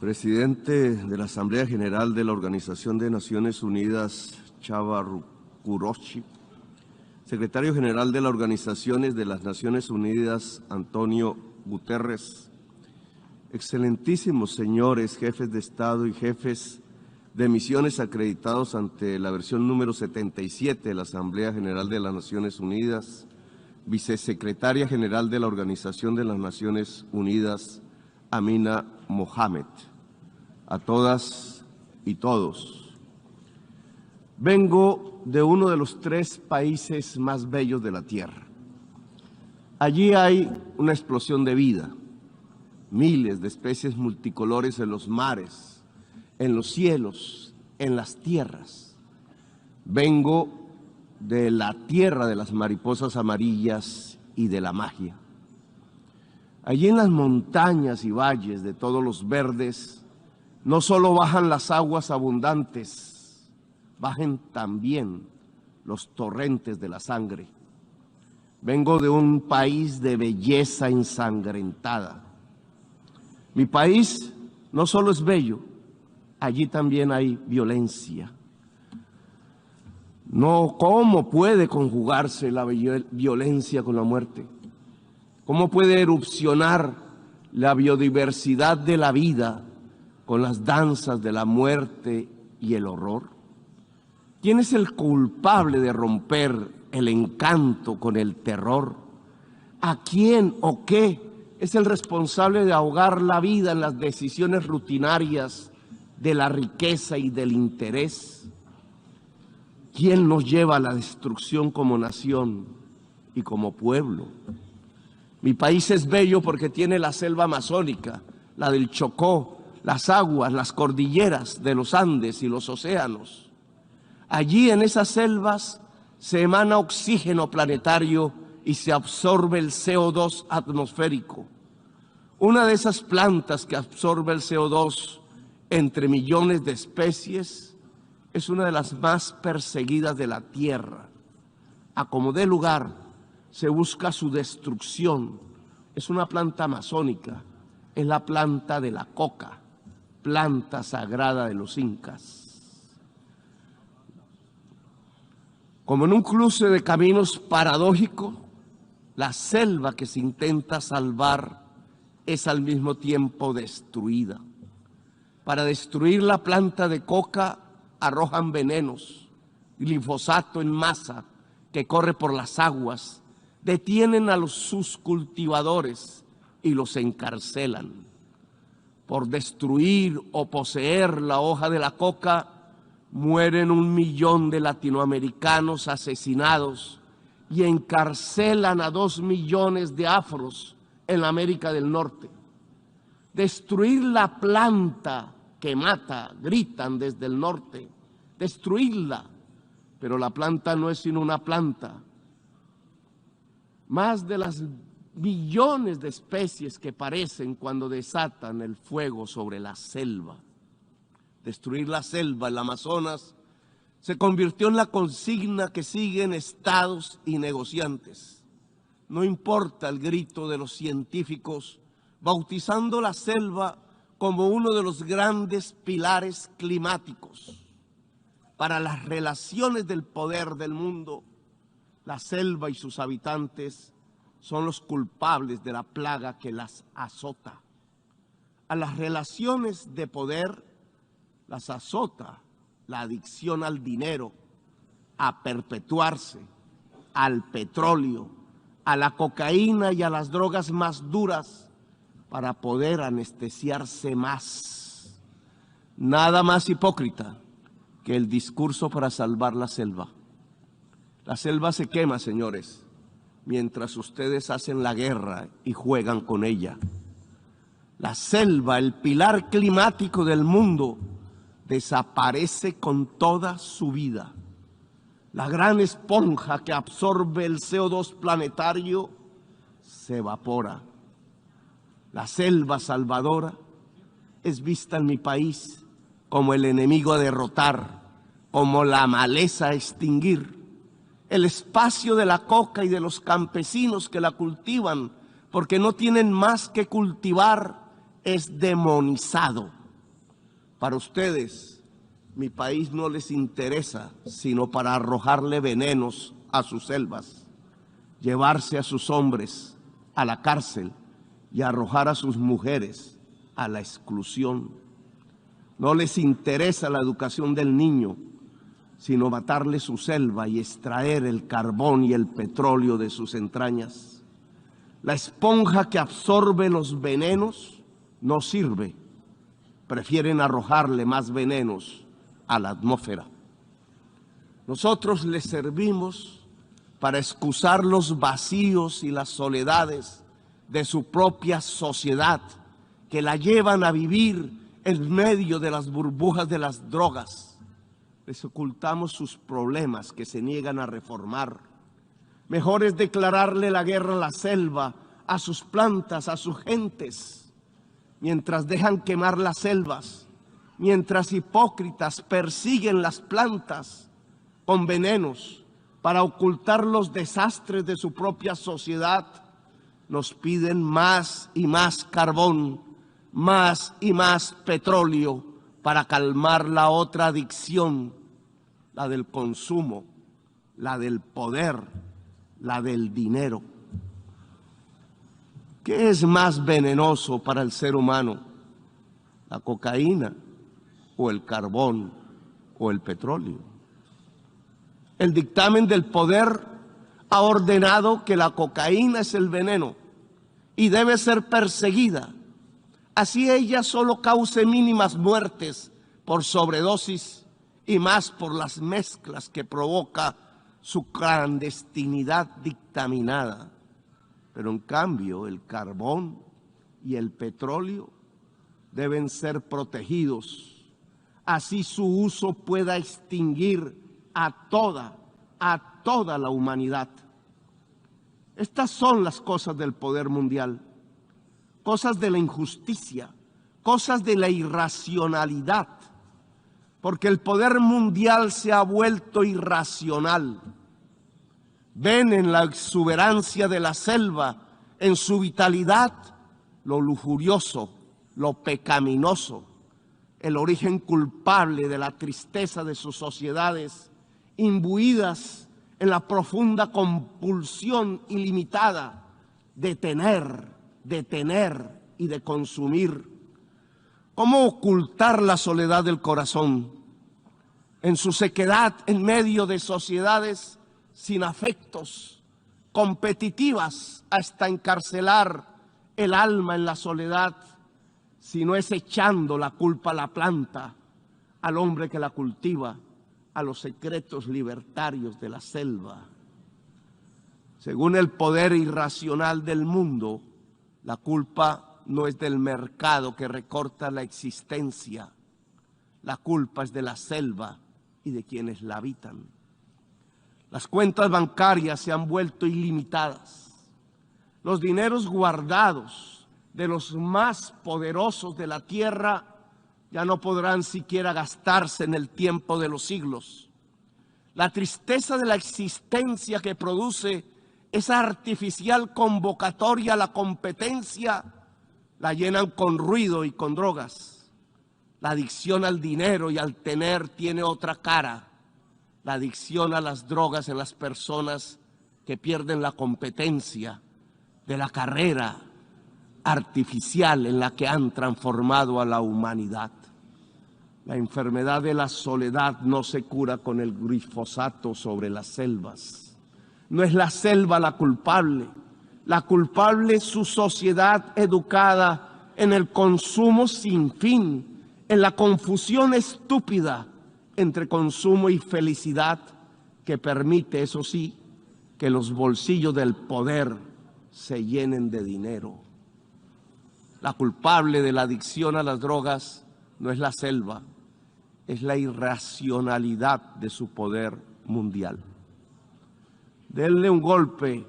Presidente de la Asamblea General de la Organización de Naciones Unidas, Chava Kuroshi, Secretario General de las Organizaciones de las Naciones Unidas, Antonio Guterres, excelentísimos señores jefes de Estado y jefes de misiones acreditados ante la versión número 77 de la Asamblea General de las Naciones Unidas, Vicesecretaria General de la Organización de las Naciones Unidas, Amina Mohamed, a todas y todos. Vengo de uno de los 3 países más bellos de la Tierra. Allí hay una explosión de vida, miles de especies multicolores en los mares, en los cielos, en las tierras. Vengo de la tierra de las mariposas amarillas y de la magia. Allí en las montañas y valles de todos los verdes, no solo bajan las aguas abundantes, bajen también los torrentes de la sangre. Vengo de un país de belleza ensangrentada. Mi país no solo es bello, allí también hay violencia. No, ¿cómo puede conjugarse la violencia con la muerte? ¿Cómo puede erupcionar la biodiversidad de la vida con las danzas de la muerte y el horror? ¿Quién es el culpable de romper el encanto con el terror? ¿A quién o qué es el responsable de ahogar la vida en las decisiones rutinarias de la riqueza y del interés? ¿Quién nos lleva a la destrucción como nación y como pueblo? Mi país es bello porque tiene la selva amazónica, la del Chocó, las aguas, las cordilleras de los Andes y los océanos. Allí en esas selvas se emana oxígeno planetario y se absorbe el CO2 atmosférico. Una de esas plantas que absorbe el CO2 entre millones de especies es una de las más perseguidas de la Tierra. A como dé lugar, se busca su destrucción. Es una planta amazónica, es la planta de la coca, planta sagrada de los incas. Como en un cruce de caminos paradójico, la selva que se intenta salvar es al mismo tiempo destruida. Para destruir la planta de coca arrojan venenos, glifosato en masa que corre por las aguas, detienen a sus cultivadores y los encarcelan. Por destruir o poseer la hoja de la coca, mueren 1 millón de latinoamericanos asesinados y encarcelan a 2 millones de afros en la América del Norte. Destruir la planta que mata, gritan desde el norte, destruirla, pero la planta no es sino una planta. Más de las millones de especies que parecen cuando desatan el fuego sobre la selva. Destruir la selva, el Amazonas, se convirtió en la consigna que siguen estados y negociantes. No importa el grito de los científicos, bautizando la selva como uno de los grandes pilares climáticos. Para las relaciones del poder del mundo, la selva y sus habitantes son los culpables de la plaga que las azota. A las relaciones de poder las azota la adicción al dinero, a perpetuarse, al petróleo, a la cocaína y a las drogas más duras para poder anestesiarse más. Nada más hipócrita que el discurso para salvar la selva. La selva se quema, señores, mientras ustedes hacen la guerra y juegan con ella. La selva, el pilar climático del mundo, desaparece con toda su vida. La gran esponja que absorbe el CO2 planetario se evapora. La selva salvadora es vista en mi país como el enemigo a derrotar, como la maleza a extinguir. El espacio de la coca y de los campesinos que la cultivan, porque no tienen más que cultivar, es demonizado. Para ustedes, mi país no les interesa sino para arrojarle venenos a sus selvas, llevarse a sus hombres a la cárcel y arrojar a sus mujeres a la exclusión. No les interesa la educación del niño, sino matarle su selva y extraer el carbón y el petróleo de sus entrañas. La esponja que absorbe los venenos no sirve. Prefieren arrojarle más venenos a la atmósfera. Nosotros les servimos para excusar los vacíos y las soledades de su propia sociedad, que la llevan a vivir en medio de las burbujas de las drogas. Les ocultamos sus problemas que se niegan a reformar. Mejor es declararle la guerra a la selva, a sus plantas, a sus gentes, mientras dejan quemar las selvas, mientras hipócritas persiguen las plantas con venenos para ocultar los desastres de su propia sociedad. Nos piden más y más carbón, más y más petróleo para calmar la otra adicción, la del consumo, la del poder, la del dinero. ¿Qué es más venenoso para el ser humano? ¿La cocaína o el carbón o el petróleo? El dictamen del poder ha ordenado que la cocaína es el veneno y debe ser perseguida. Así ella solo cause mínimas muertes por sobredosis y más por las mezclas que provoca su clandestinidad dictaminada. Pero en cambio el carbón y el petróleo deben ser protegidos. Así su uso pueda extinguir a toda la humanidad. Estas son las cosas del poder mundial, cosas de la injusticia, cosas de la irracionalidad, porque el poder mundial se ha vuelto irracional. Ven en la exuberancia de la selva, en su vitalidad, lo lujurioso, lo pecaminoso, el origen culpable de la tristeza de sus sociedades, imbuidas en la profunda compulsión ilimitada de tener y de consumir. ¿Cómo ocultar la soledad del corazón en su sequedad en medio de sociedades sin afectos, competitivas hasta encarcelar el alma en la soledad, si no es echando la culpa a la planta, al hombre que la cultiva, a los secretos libertarios de la selva? Según el poder irracional del mundo, la culpa no es del mercado que recorta la existencia, la culpa es de la selva y de quienes la habitan. Las cuentas bancarias se han vuelto ilimitadas. Los dineros guardados de los más poderosos de la tierra ya no podrán siquiera gastarse en el tiempo de los siglos. La tristeza de la existencia que produce esa artificial convocatoria a la competencia la llenan con ruido y con drogas. La adicción al dinero y al tener tiene otra cara. La adicción a las drogas en las personas que pierden la competencia de la carrera artificial en la que han transformado a la humanidad. La enfermedad de la soledad no se cura con el glifosato sobre las selvas. No es la selva la culpable es su sociedad educada en el consumo sin fin, en la confusión estúpida entre consumo y felicidad que permite, eso sí, que los bolsillos del poder se llenen de dinero. La culpable de la adicción a las drogas no es la selva, es la irracionalidad de su poder mundial. Denle un golpe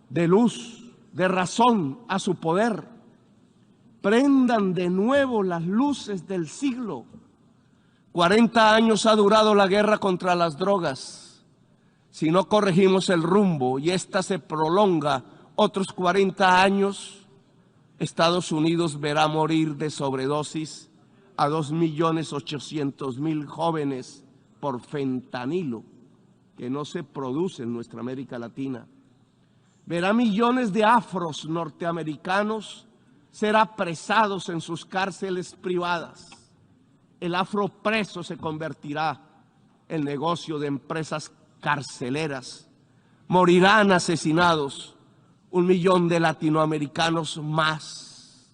de luz, de razón a su poder. Prendan de nuevo las luces del siglo. 40 años ha durado la guerra contra las drogas. Si no corregimos el rumbo y esta se prolonga otros 40 años, Estados Unidos verá morir de sobredosis a 2.800.000 jóvenes por fentanilo, que no se produce en nuestra América Latina. Verá millones de afros norteamericanos ser apresados en sus cárceles privadas. El afro preso se convertirá en negocio de empresas carceleras. Morirán asesinados 1 millón de latinoamericanos más.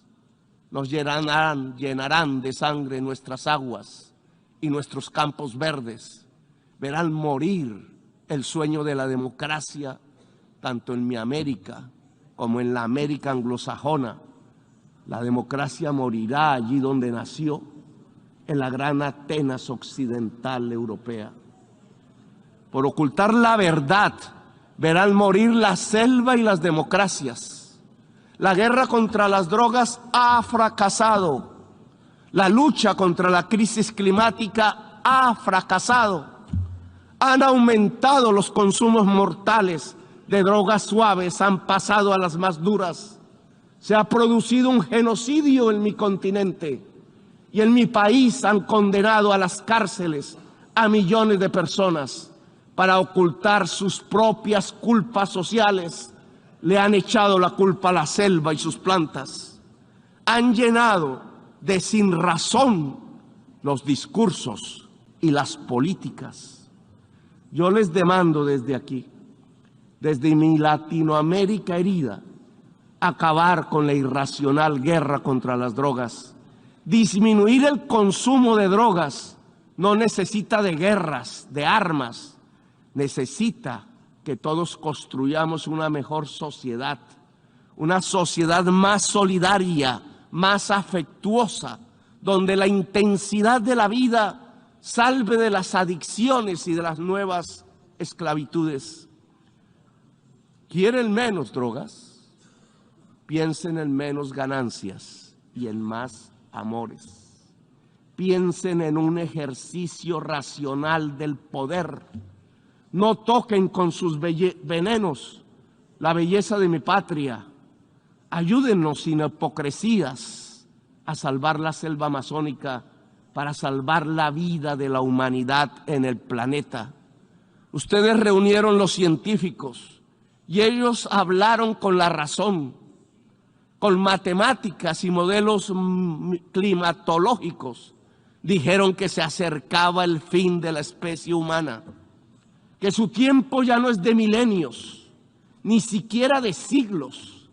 Nos llenarán de sangre nuestras aguas y nuestros campos verdes. Verán morir el sueño de la democracia, tanto en mi América como en la América anglosajona. La democracia morirá allí donde nació, en la gran Atenas occidental europea. Por ocultar la verdad, verán morir la selva y las democracias. La guerra contra las drogas ha fracasado. La lucha contra la crisis climática ha fracasado. Han aumentado los consumos mortales de drogas suaves, han pasado a las más duras. Se ha producido un genocidio en mi continente y en mi país han condenado a las cárceles a millones de personas para ocultar sus propias culpas sociales. Le han echado la culpa a la selva y sus plantas. Han llenado de sinrazón los discursos y las políticas. Yo les demando desde aquí, desde mi Latinoamérica herida, acabar con la irracional guerra contra las drogas. Disminuir el consumo de drogas no necesita de guerras, de armas. Necesita que todos construyamos una mejor sociedad, una sociedad más solidaria, más afectuosa, donde la intensidad de la vida salve de las adicciones y de las nuevas esclavitudes. ¿Quieren menos drogas? Piensen en menos ganancias y en más amores. Piensen en un ejercicio racional del poder. No toquen con sus venenos la belleza de mi patria. Ayúdennos sin hipocresías a salvar la selva amazónica para salvar la vida de la humanidad en el planeta. Ustedes reunieron los científicos y ellos hablaron con la razón, con matemáticas y modelos climatológicos. Dijeron que se acercaba el fin de la especie humana, que su tiempo ya no es de milenios, ni siquiera de siglos.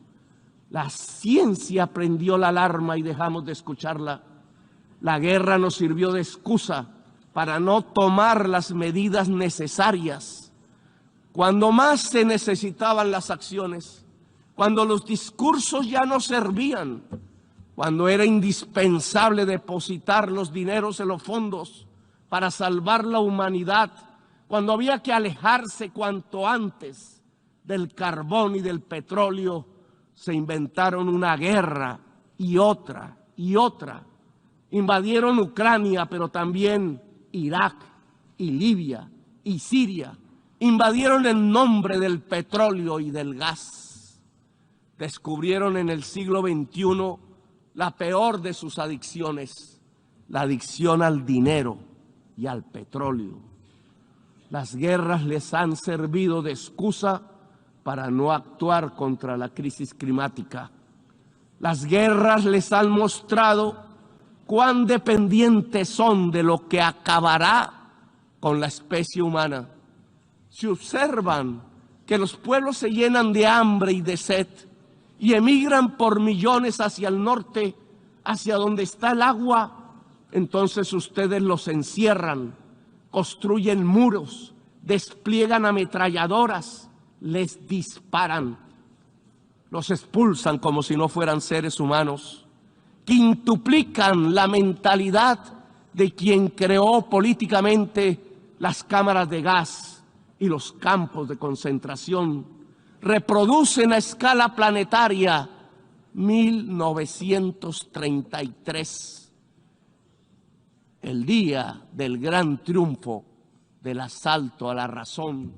La ciencia prendió la alarma y dejamos de escucharla. La guerra nos sirvió de excusa para no tomar las medidas necesarias. Cuando más se necesitaban las acciones, cuando los discursos ya no servían, cuando era indispensable depositar los dineros en los fondos para salvar la humanidad, cuando había que alejarse cuanto antes del carbón y del petróleo, se inventaron una guerra y otra y otra. Invadieron Ucrania, pero también Irak y Libia y Siria. Invadieron en nombre del petróleo y del gas. Descubrieron en el siglo XXI la peor de sus adicciones, la adicción al dinero y al petróleo. Las guerras les han servido de excusa para no actuar contra la crisis climática. Las guerras les han mostrado cuán dependientes son de lo que acabará con la especie humana. Si observan que los pueblos se llenan de hambre y de sed y emigran por millones hacia el norte, hacia donde está el agua, entonces ustedes los encierran, construyen muros, despliegan ametralladoras, les disparan, los expulsan como si no fueran seres humanos, quintuplican la mentalidad de quien creó políticamente las cámaras de gas y los campos de concentración, reproducen a escala planetaria 1933, el día del gran triunfo del asalto a la razón.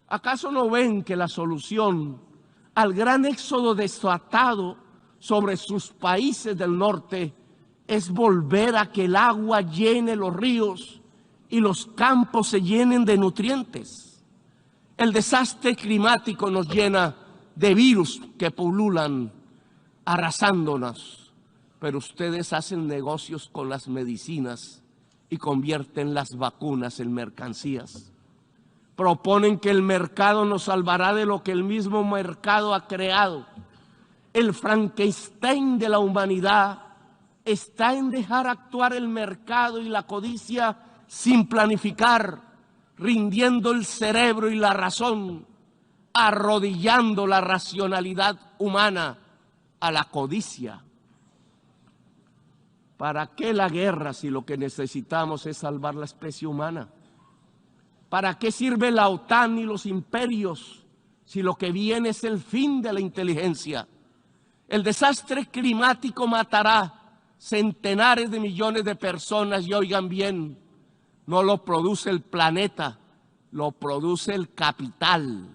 ¿Acaso no ven que la solución al gran éxodo desatado sobre sus países del norte es volver a que el agua llene los ríos y los campos se llenen de nutrientes. El desastre climático nos llena de virus que pululan, arrasándonos, pero ustedes hacen negocios con las medicinas y convierten las vacunas en mercancías. Proponen que el mercado nos salvará de lo que el mismo mercado ha creado. El Frankenstein de la humanidad está en dejar actuar el mercado y la codicia sin planificar, rindiendo el cerebro y la razón, arrodillando la racionalidad humana a la codicia. ¿Para qué la guerra si lo que necesitamos es salvar la especie humana? ¿Para qué sirve la OTAN y los imperios si lo que viene es el fin de la inteligencia? El desastre climático matará centenares de millones de personas y oigan bien, no lo produce el planeta, lo produce el capital.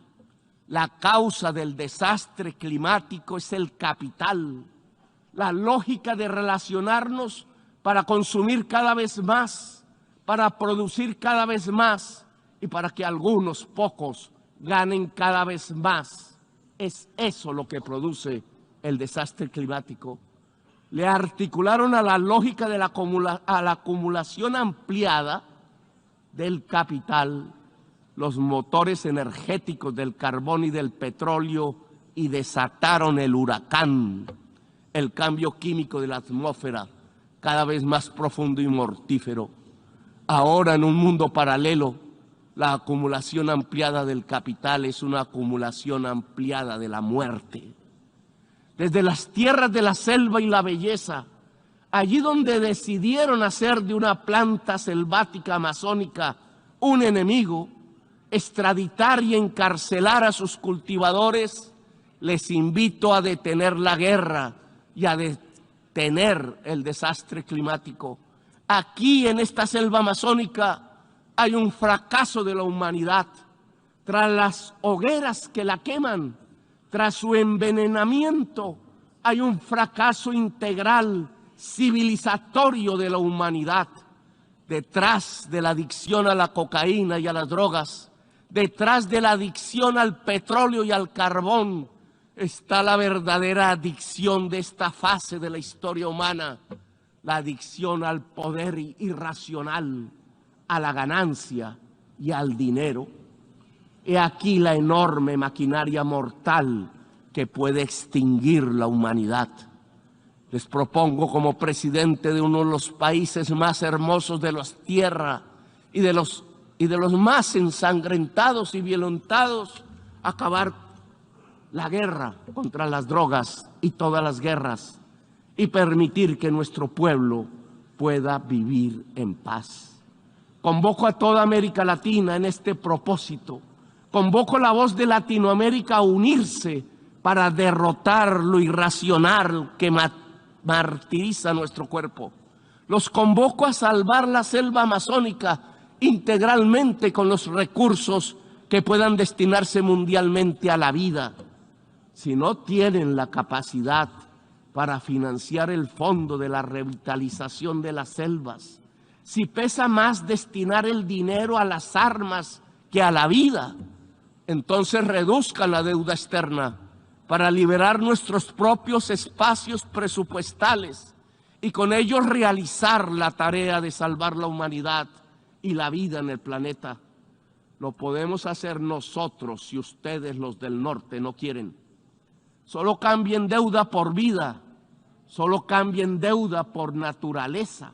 La causa del desastre climático es el capital. La lógica de relacionarnos para consumir cada vez más, para producir cada vez más y para que algunos pocos ganen cada vez más. Es eso lo que produce el desastre climático. Le articularon a la lógica de la acumulación ampliada del capital, los motores energéticos del carbón y del petróleo y desataron el huracán, el cambio químico de la atmósfera, cada vez más profundo y mortífero. Ahora, en un mundo paralelo, la acumulación ampliada del capital es una acumulación ampliada de la muerte. Desde las tierras de la selva y la belleza, allí donde decidieron hacer de una planta selvática amazónica un enemigo, extraditar y encarcelar a sus cultivadores, les invito a detener la guerra y a detener el desastre climático. Aquí en esta selva amazónica hay un fracaso de la humanidad. Tras las hogueras que la queman, tras su envenenamiento, hay un fracaso integral, civilizatorio de la humanidad. Detrás de la adicción a la cocaína y a las drogas, detrás de la adicción al petróleo y al carbón, está la verdadera adicción de esta fase de la historia humana, la adicción al poder irracional, a la ganancia y al dinero. He aquí la enorme maquinaria mortal que puede extinguir la humanidad. Les propongo como presidente de uno de los países más hermosos de la tierra y de los más ensangrentados y violentados, acabar la guerra contra las drogas y todas las guerras y permitir que nuestro pueblo pueda vivir en paz. Convoco a toda América Latina en este propósito. Convoco la voz de Latinoamérica a unirse para derrotar lo irracional que martiriza nuestro cuerpo. Los convoco a salvar la selva amazónica integralmente con los recursos que puedan destinarse mundialmente a la vida. Si no tienen la capacidad para financiar el fondo de la revitalización de las selvas, si pesa más destinar el dinero a las armas que a la vida, entonces reduzcan la deuda externa para liberar nuestros propios espacios presupuestales y con ellos realizar la tarea de salvar la humanidad y la vida en el planeta. Lo podemos hacer nosotros si ustedes, los del norte, no quieren. Solo cambien deuda por vida, solo cambien deuda por naturaleza.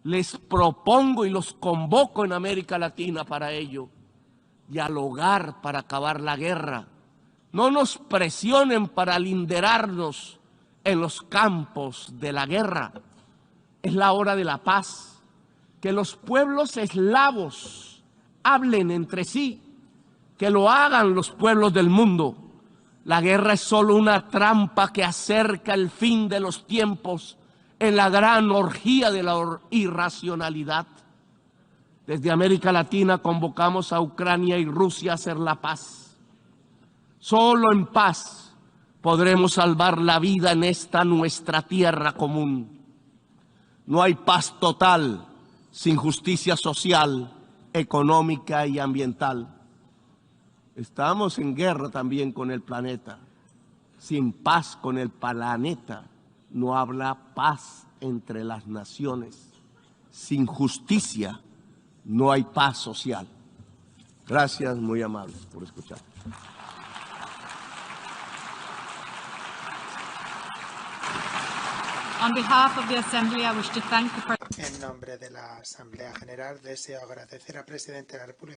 Les propongo y los convoco en América Latina para ello. Dialogar para acabar la guerra. No nos presionen para linderarnos en los campos de la guerra. Es la hora de la paz. Que los pueblos eslavos hablen entre sí. Que lo hagan los pueblos del mundo. La guerra es solo una trampa que acerca el fin de los tiempos en la gran orgía de la irracionalidad. Desde América Latina convocamos a Ucrania y Rusia a hacer la paz. Solo en paz podremos salvar la vida en esta nuestra tierra común. No hay paz total sin justicia social, económica y ambiental. Estamos en guerra también con el planeta. Sin paz con el planeta no habrá paz entre las naciones. Sin justicia no hay paz social. Gracias, muy amables, por escuchar. On behalf of the Assembly, I wish to thank the En nombre de la Asamblea General, deseo agradecer al presidente de la República